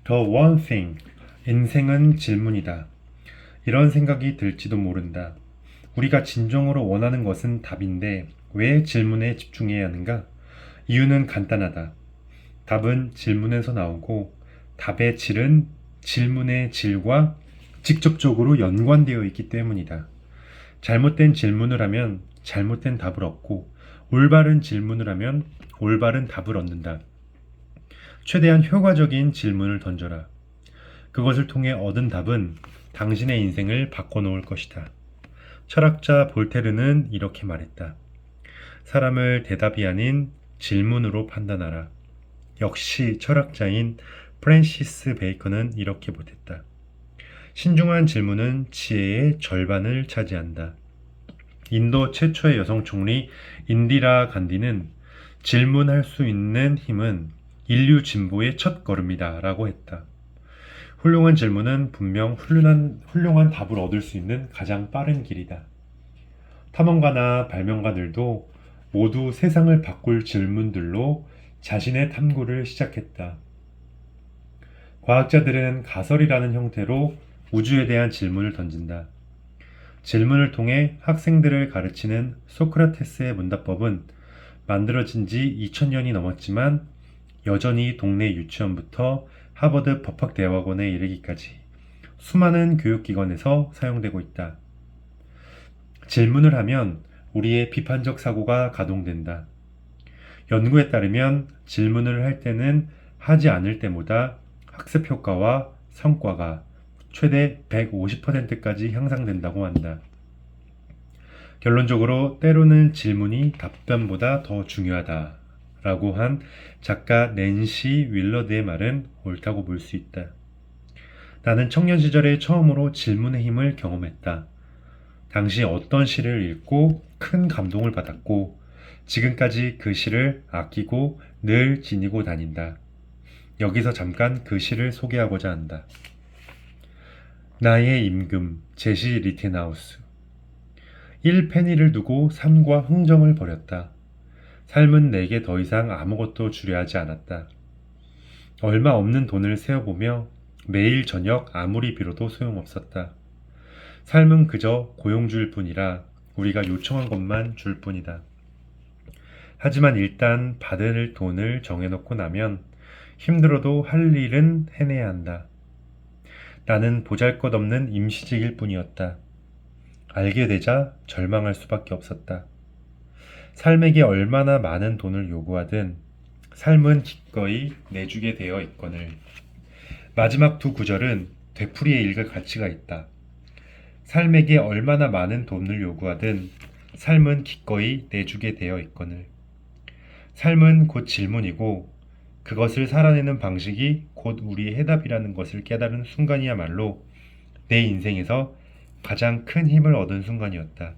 The one thing. 인생은 질문이다. 이런 생각이 들지도 모른다. 우리가 진정으로 원하는 것은 답인데 왜 질문에 집중해야 하는가? 이유는 간단하다. 답은 질문에서 나오고 답의 질은 질문의 질과 직접적으로 연관되어 있기 때문이다. 잘못된 질문을 하면 잘못된 답을 얻고 올바른 질문을 하면 올바른 답을 얻는다. 최대한 효과적인 질문을 던져라. 그것을 통해 얻은 답은 당신의 인생을 바꿔놓을 것이다. 철학자 볼테르는 이렇게 말했다. 사람을 대답이 아닌 질문으로 판단하라. 역시 철학자인 프랜시스 베이컨은 이렇게 보탰다. 신중한 질문은 지혜의 절반을 차지한다. 인도 최초의 여성 총리 인디라 간디는 질문할 수 있는 힘은 인류 진보의 첫 걸음이다 라고 했다. 훌륭한 질문은 분명 훌륭한 답을 얻을 수 있는 가장 빠른 길이다. 탐험가나 발명가들도 모두 세상을 바꿀 질문들로 자신의 탐구를 시작했다. 과학자들은 가설이라는 형태로 우주에 대한 질문을 던진다. 질문을 통해 학생들을 가르치는 소크라테스의 문답법은 만들어진 지 2000년이 넘었지만 여전히 동네 유치원부터 하버드 법학대학원에 이르기까지 수많은 교육기관에서 사용되고 있다. 질문을 하면 우리의 비판적 사고가 가동된다. 연구에 따르면 질문을 할 때는 하지 않을 때보다 학습 효과와 성과가 최대 150%까지 향상된다고 한다. 결론적으로 때로는 질문이 답변보다 더 중요하다 라고 한 작가 낸시 윌러드의 말은 옳다고 볼 수 있다. 나는 청년 시절에 처음으로 질문의 힘을 경험했다. 당시 어떤 시를 읽고 큰 감동을 받았고 지금까지 그 시를 아끼고 늘 지니고 다닌다. 여기서 잠깐 그 시를 소개하고자 한다. 나의 임금 제시 리텐하우스 1페니를 두고 삶과 흥정을 벌였다. 삶은 내게 더 이상 아무것도 주려 하지 않았다. 얼마 없는 돈을 세어보며 매일 저녁 아무리 빌어도 소용없었다. 삶은 그저 고용주일 뿐이라 우리가 요청한 것만 줄 뿐이다. 하지만 일단 받을 돈을 정해놓고 나면 힘들어도 할 일은 해내야 한다. 나는 보잘것없는 임시직일 뿐이었다. 알게 되자 절망할 수밖에 없었다. 삶에게 얼마나 많은 돈을 요구하든 삶은 기꺼이 내주게 되어 있거늘. 마지막 두 구절은 되풀이에 읽을 가치가 있다. 삶에게 얼마나 많은 돈을 요구하든 삶은 기꺼이 내주게 되어 있거늘. 삶은 곧 질문이고 그것을 살아내는 방식이 곧 우리의 해답이라는 것을 깨달은 순간이야말로 내 인생에서 가장 큰 힘을 얻은 순간이었다.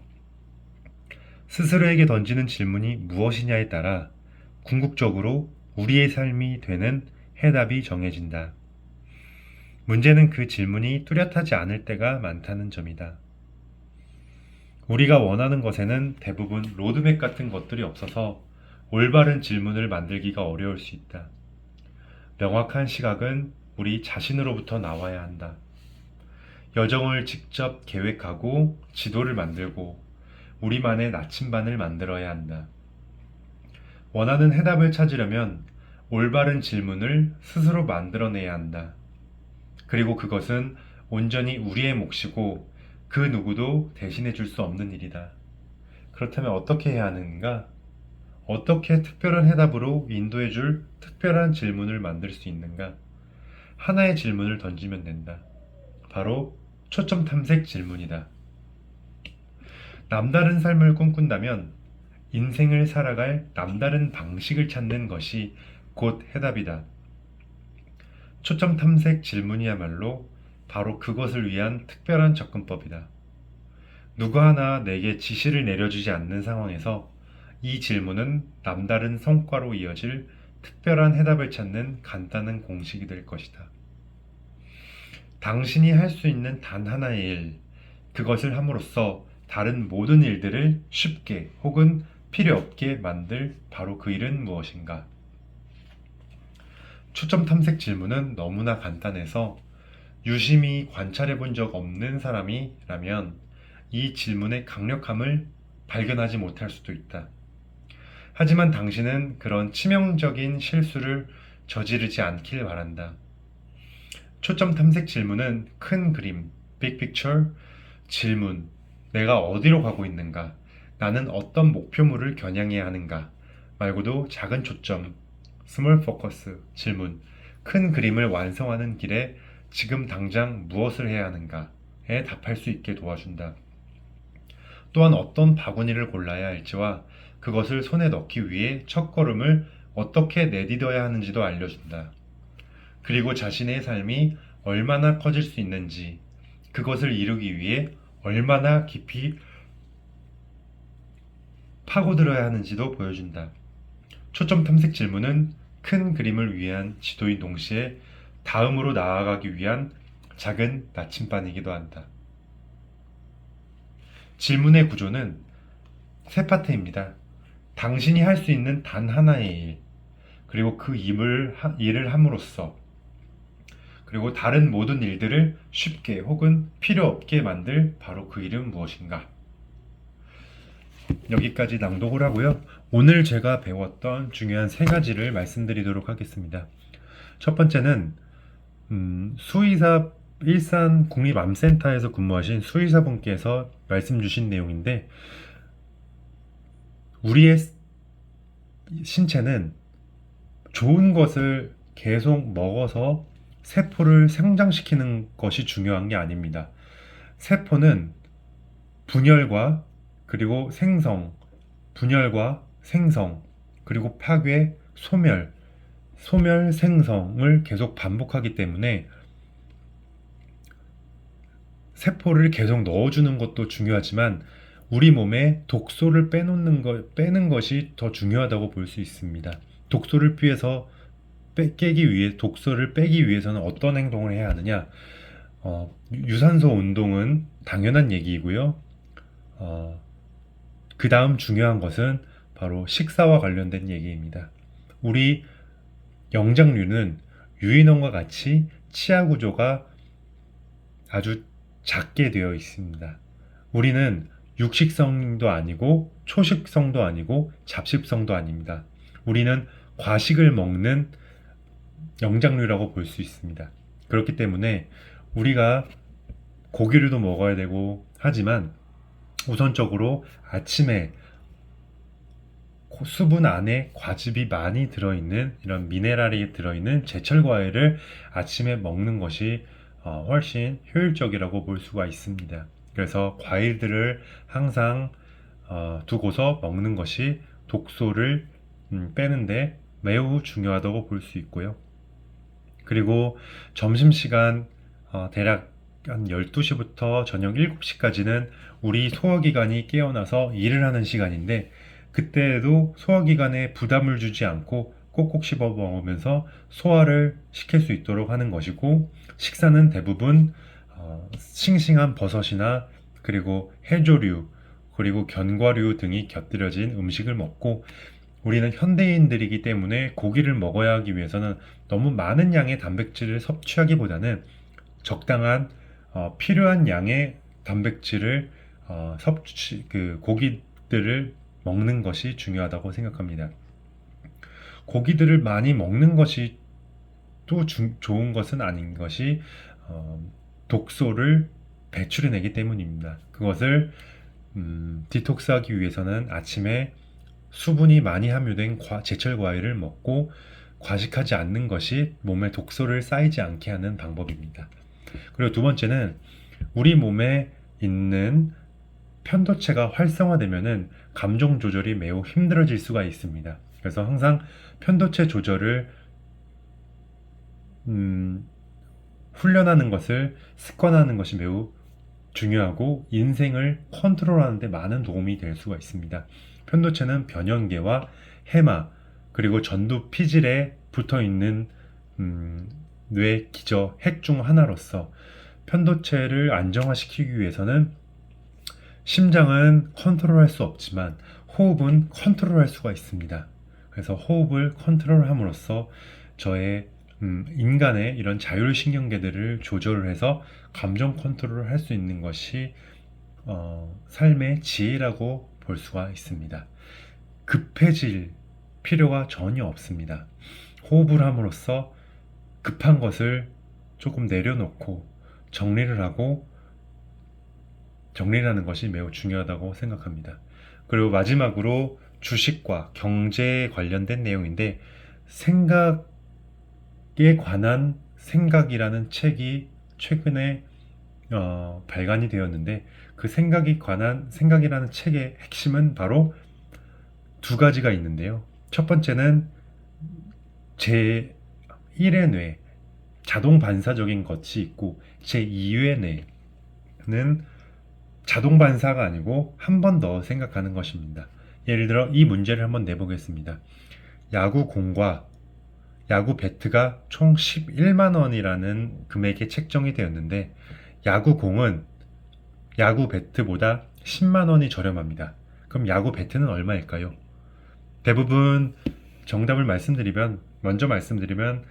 스스로에게 던지는 질문이 무엇이냐에 따라 궁극적으로 우리의 삶이 되는 해답이 정해진다. 문제는 그 질문이 뚜렷하지 않을 때가 많다는 점이다. 우리가 원하는 것에는 대부분 로드맵 같은 것들이 없어서 올바른 질문을 만들기가 어려울 수 있다. 명확한 시각은 우리 자신으로부터 나와야 한다. 여정을 직접 계획하고 지도를 만들고 우리만의 나침반을 만들어야 한다. 원하는 해답을 찾으려면 올바른 질문을 스스로 만들어내야 한다. 그리고 그것은 온전히 우리의 몫이고 그 누구도 대신해 줄 수 없는 일이다. 그렇다면 어떻게 해야 하는가? 어떻게 특별한 해답으로 인도해 줄 특별한 질문을 만들 수 있는가? 하나의 질문을 던지면 된다. 바로 초점 탐색 질문이다. 남다른 삶을 꿈꾼다면 인생을 살아갈 남다른 방식을 찾는 것이 곧 해답이다. 초점 탐색 질문이야말로 바로 그것을 위한 특별한 접근법이다. 누구 하나 내게 지시를 내려주지 않는 상황에서 이 질문은 남다른 성과로 이어질 특별한 해답을 찾는 간단한 공식이 될 것이다. 당신이 할 수 있는 단 하나의 일, 그것을 함으로써 다른 모든 일들을 쉽게 혹은 필요 없게 만들 바로 그 일은 무엇인가? 초점 탐색 질문은 너무나 간단해서 유심히 관찰해 본 적 없는 사람이라면 이 질문의 강력함을 발견하지 못할 수도 있다. 하지만 당신은 그런 치명적인 실수를 저지르지 않길 바란다. 초점 탐색 질문은 큰 그림, big picture, 질문, 내가 어디로 가고 있는가, 나는 어떤 목표물을 겨냥해야 하는가, 말고도 작은 초점, small focus, 질문, 큰 그림을 완성하는 길에 지금 당장 무엇을 해야 하는가에 답할 수 있게 도와준다. 또한 어떤 바구니를 골라야 할지와 그것을 손에 넣기 위해 첫걸음을 어떻게 내디뎌야 하는지도 알려준다. 그리고 자신의 삶이 얼마나 커질 수 있는지, 그것을 이루기 위해 얼마나 깊이 파고들어야 하는지도 보여준다. 초점 탐색 질문은 큰 그림을 위한 지도인 동시에 다음으로 나아가기 위한 작은 나침반이기도 한다. 질문의 구조는 세 파트입니다. 당신이 할 수 있는 단 하나의 일, 그리고 그 일을 함으로써, 그리고 다른 모든 일들을 쉽게 혹은 필요 없게 만들 바로 그 일은 무엇인가? 여기까지 낭독을 하고요. 오늘 제가 배웠던 중요한 세 가지를 말씀드리도록 하겠습니다. 첫 번째는 수의사 일산 국립암센터에서 근무하신 수의사분께서 말씀 주신 내용인데, 우리의 신체는 좋은 것을 계속 먹어서 세포를 성장시키는 것이 중요한 게 아닙니다. 세포는 분열과 그리고 생성, 분열과 생성, 그리고 파괴, 소멸, 생성을 계속 반복하기 때문에 세포를 계속 넣어주는 것도 중요하지만 우리 몸에 독소를 빼는 것이 더 중요하다고 볼 수 있습니다. 독소를 빼기 위해서는 어떤 행동을 해야 하느냐? 유산소 운동은 당연한 얘기이고요. 그 다음 중요한 것은 바로 식사와 관련된 얘기입니다. 우리 영장류는 유인원과 같이 치아 구조가 아주 작게 되어 있습니다. 우리는 육식성도 아니고 초식성도 아니고 잡식성도 아닙니다. 우리는 과식을 먹는 영장류라고 볼 수 있습니다. 그렇기 때문에 우리가 고기류도 먹어야 되고 하지만 우선적으로 아침에 수분 안에 과즙이 많이 들어있는 이런 미네랄이 들어있는 제철 과일을 아침에 먹는 것이 훨씬 효율적이라고 볼 수가 있습니다. 그래서 과일들을 항상 두고서 먹는 것이 독소를 빼는데 매우 중요하다고 볼 수 있고요. 그리고 점심시간 대략 한 12시부터 저녁 7시까지는 우리 소화기관이 깨어나서 일을 하는 시간인데, 그때에도 소화기관에 부담을 주지 않고 꼭꼭 씹어 먹으면서 소화를 시킬 수 있도록 하는 것이고, 식사는 대부분 싱싱한 버섯이나 그리고 해조류 그리고 견과류 등이 곁들여진 음식을 먹고, 우리는 현대인들이기 때문에 고기를 먹어야 하기 위해서는 너무 많은 양의 단백질을 섭취하기보다는 적당한 필요한 양의 단백질을 고기들을 먹는 것이 중요하다고 생각합니다. 고기들을 많이 먹는 것이 또 좋은 것은 아닌 것이 독소를 배출해내기 때문입니다. 그것을 디톡스하기 위해서는 아침에 수분이 많이 함유된 제철 과일을 먹고 과식하지 않는 것이 몸에 독소를 쌓이지 않게 하는 방법입니다. 그리고 두 번째는 우리 몸에 있는 편도체가 활성화되면은 감정 조절이 매우 힘들어질 수가 있습니다. 그래서 항상 편도체 조절을 훈련하는 것을 습관하는 것이 매우 중요하고 인생을 컨트롤하는 데 많은 도움이 될 수가 있습니다. 편도체는 변연계와 해마 그리고 전두 피질에 붙어있는 뇌 기저 핵 중 하나로서 편도체를 안정화시키기 위해서는 심장은 컨트롤할 수 없지만 호흡은 컨트롤할 수가 있습니다. 그래서 호흡을 컨트롤함으로써 저의 인간의 이런 자율신경계들을 조절을 해서 감정 컨트롤을 할 수 있는 것이 삶의 지혜라고 볼 수가 있습니다. 급해질 필요가 전혀 없습니다. 호흡을 함으로써 급한 것을 조금 내려놓고 정리를 하고 정리라는 것이 매우 중요하다고 생각합니다. 그리고 마지막으로 주식과 경제에 관련된 내용인데 생각에 관한 생각이라는 책이 최근에 발간이 되었는데 그 생각이 관한 생각이라는 책의 핵심은 바로 두 가지가 있는데요. 첫 번째는 제1의 뇌, 자동 반사적인 것이 있고 제2의 뇌는 자동 반사가 아니고 한 번 더 생각하는 것입니다. 예를 들어 이 문제를 한번 내보겠습니다. 야구 공과 야구 배트가 총 11만 원이라는 금액에 책정이 되었는데 야구 공은 야구 배트보다 10만 원이 저렴합니다. 그럼 야구 배트는 얼마일까요? 대부분 정답을 먼저 말씀드리면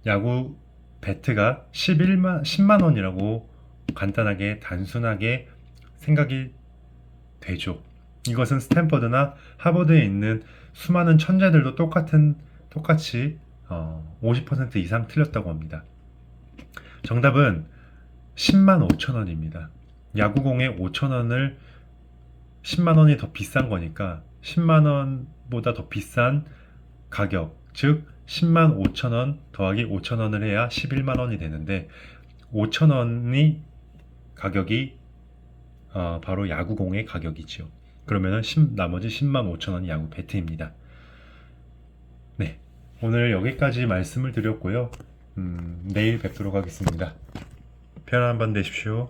야구 배트가 10만 원이라고 간단하게 단순하게 생각이 되죠. 이것은 스탠퍼드나 하버드에 있는 수많은 천재들도 똑같이 50% 이상 틀렸다고 합니다. 정답은 10만 5천 원입니다. 야구공에 5천 원을 10만 원이 더 비싼 거니까 10만 원보다 더 비싼 가격, 즉 10만 5천 원 더하기 5천 원을 해야 11만 원이 되는데 5천 원이 가격이 바로 야구공의 가격이죠. 그러면은 나머지 10만 5천 원이 야구 배트입니다. 네, 오늘 여기까지 말씀을 드렸고요. 내일 뵙도록 하겠습니다. 편안한 밤 되십시오.